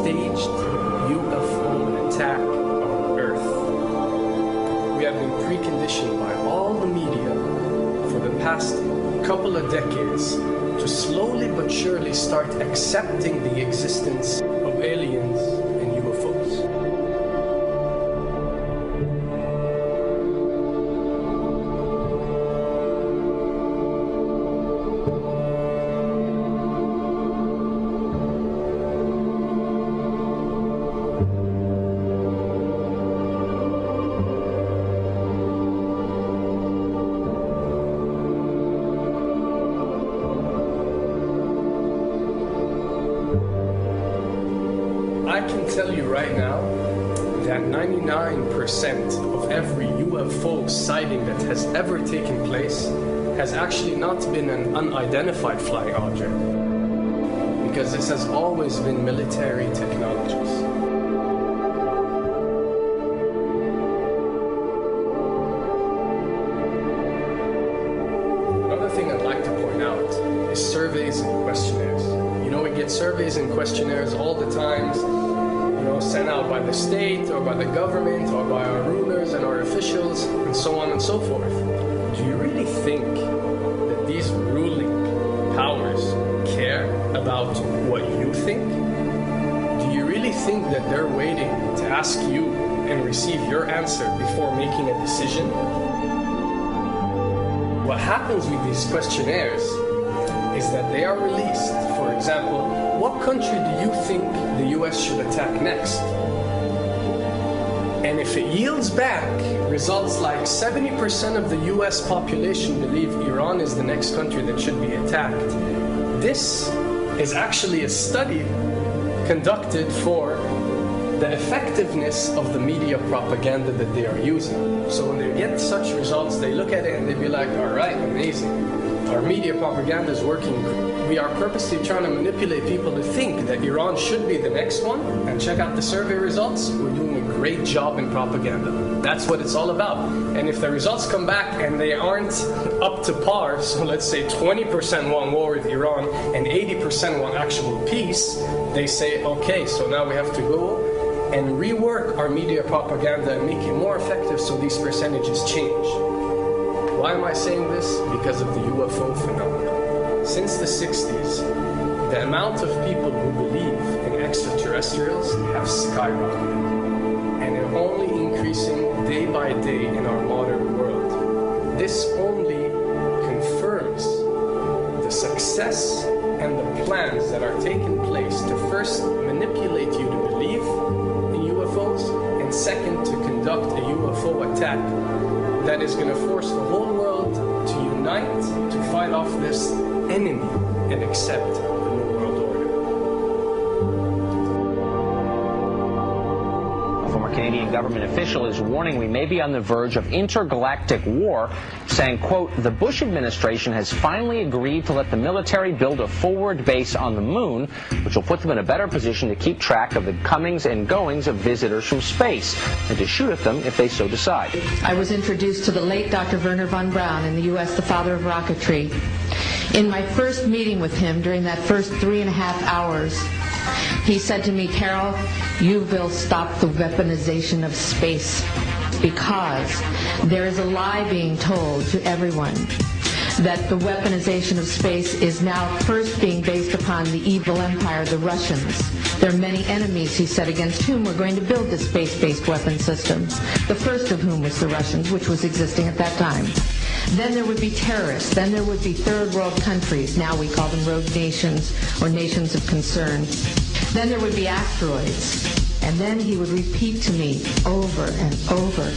staged UFO attack on Earth. We have been preconditioned by all the media for the past couple of decades to slowly but surely start accepting the existence of aliens and UFOs. I can tell you right now that 99% of every UFO sighting that has ever taken place has actually not been an unidentified flying object, because this has always been military technologies. Another thing I'd like to point out is surveys and questionnaires. You know, we get surveys and questionnaires all the time, sent out by the state or by the government or by our rulers and our officials and so on and so forth. Do you really think that these ruling powers care about what you think? Do you really think that they're waiting to ask you and receive your answer before making a decision? What happens with these questionnaires is that they are released. For example, what country do you think the US should attack next? And if it yields back results like 70% of the US population believe Iran is the next country that should be attacked, this is actually a study conducted for the effectiveness of the media propaganda that they are using. So when they get such results, they look at it and they be like, all right, amazing. Our media propaganda is working. We are purposely trying to manipulate people to think that Iran should be the next one, and check out the survey results. We're doing a great job in propaganda. That's what it's all about. And if the results come back and they aren't up to par, so let's say 20% want war with Iran and 80% want actual peace, they say, okay, so now we have to go and rework our media propaganda and make it more effective so these percentages change. Why am I saying this? Because of the UFO phenomenon. Since the 60s, the amount of people who believe in extraterrestrials have skyrocketed, and they're only increasing day by day in our modern world. This only confirms the success and the plans that are taking place to first manipulate you to believe in UFOs, and second, to conduct a UFO attack that is going to force the whole world to unite to fight off this enemy and accept the New World Order. A former Canadian government official is warning we may be on the verge of intergalactic war, saying, quote, the Bush administration has finally agreed to let the military build a forward base on the moon, which will put them in a better position to keep track of the comings and goings of visitors from space, and to shoot at them if they so decide. I was introduced to the late Dr. Wernher von Braun in the U.S., the father of rocketry. In my first meeting with him, during that first 3.5 hours, he said to me, Carol, you will stop the weaponization of space, because there is a lie being told to everyone that the weaponization of space is now first being based upon the evil empire, the Russians. There are many enemies, he said, against whom we're going to build the space-based weapon systems, the first of whom was the Russians, which was existing at that time. Then there would be terrorists. Then there would be third world countries. Now we call them rogue nations or nations of concern. Then there would be asteroids. And then he would repeat to me over and over,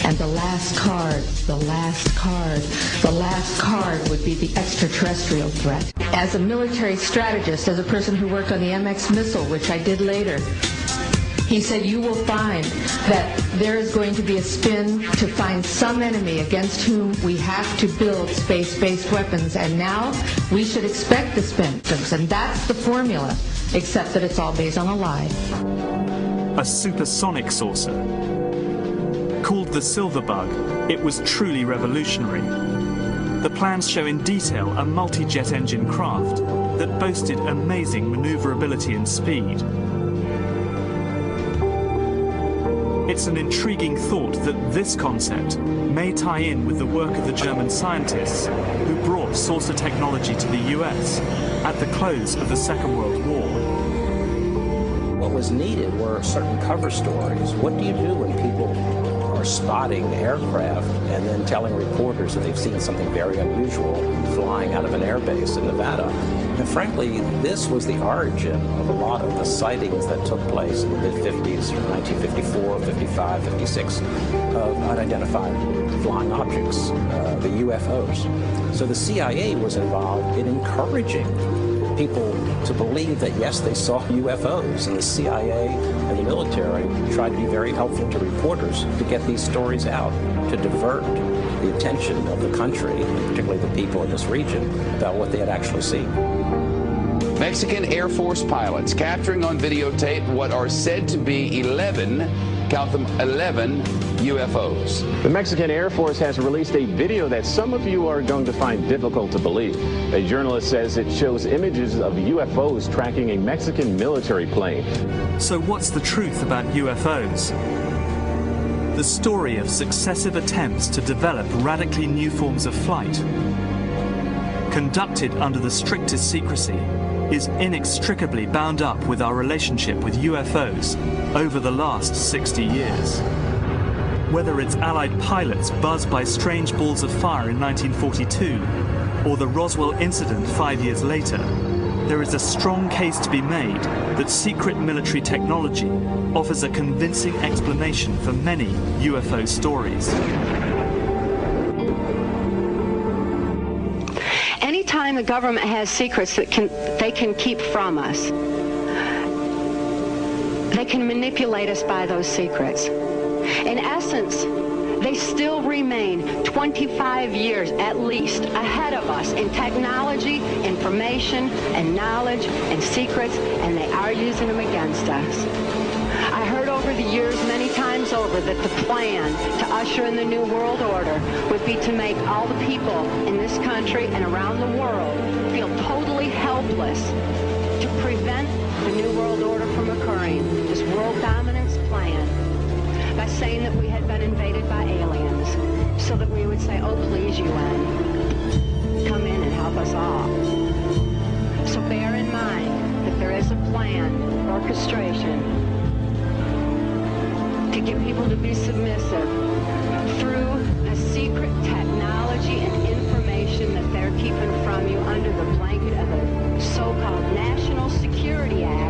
and the last card, the last card, the last card would be the extraterrestrial threat. As a military strategist, as a person who worked on the MX missile, which I did later, he said, you will find that there is going to be a spin to find some enemy against whom we have to build space-based weapons, and now we should expect the spin. And that's the formula, except that it's all based on a lie. A supersonic saucer. Called the Silver Bug, it was truly revolutionary. The plans show in detail a multi-jet engine craft that boasted amazing maneuverability and speed. It's an intriguing thought that this concept may tie in with the work of the German scientists who brought saucer technology to the US at the close of the Second World War. What was needed were certain cover stories. What do you do when people are spotting aircraft and then telling reporters that they've seen something very unusual flying out of an airbase in Nevada? And frankly, this was the origin of a lot of the sightings that took place in the mid-50s, 1954, 55, 56, of unidentified flying objects, the UFOs. So the CIA was involved in encouraging people to believe that, yes, they saw UFOs, and the CIA and the military tried to be very helpful to reporters to get these stories out, to divert the attention of the country, and particularly the people in this region, about what they had actually seen. Mexican Air Force pilots capturing on videotape what are said to be 11, count them, 11 UFOs. The Mexican Air Force has released a video that some of you are going to find difficult to believe. A journalist says it shows images of UFOs tracking a Mexican military plane. So what's the truth about UFOs? The story of successive attempts to develop radically new forms of flight, conducted under the strictest secrecy, is inextricably bound up with our relationship with UFOs over the last 60 years. Whether it's Allied pilots buzzed by strange balls of fire in 1942 or the Roswell incident 5 years later, there is a strong case to be made that secret military technology offers a convincing explanation for many UFO stories. Anytime the government has secrets that they can keep from us, they can manipulate us by those secrets. In essence, they still remain 25 years at least ahead of us in technology, information, and knowledge, and secrets, and they are using them against us. I heard over the years many times over that the plan to usher in the New World Order would be to make all the people in this country and around the world feel totally helpless to prevent the New World Order from occurring, this world dominance plan, by saying that we had been invaded by aliens, so that we would say, oh, please, UN, come in and help us all. So bear in mind that there is a plan, orchestration, to get people to be submissive through a secret technology and information that they're keeping from you under the blanket of a so-called National Security Act.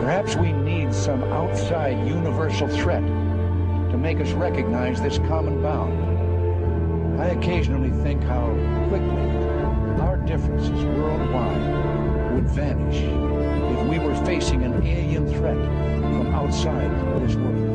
Perhaps we need some outside universal threat to make us recognize this common bound. I occasionally think how quickly our differences worldwide would vanish if we were facing an alien threat from outside this world.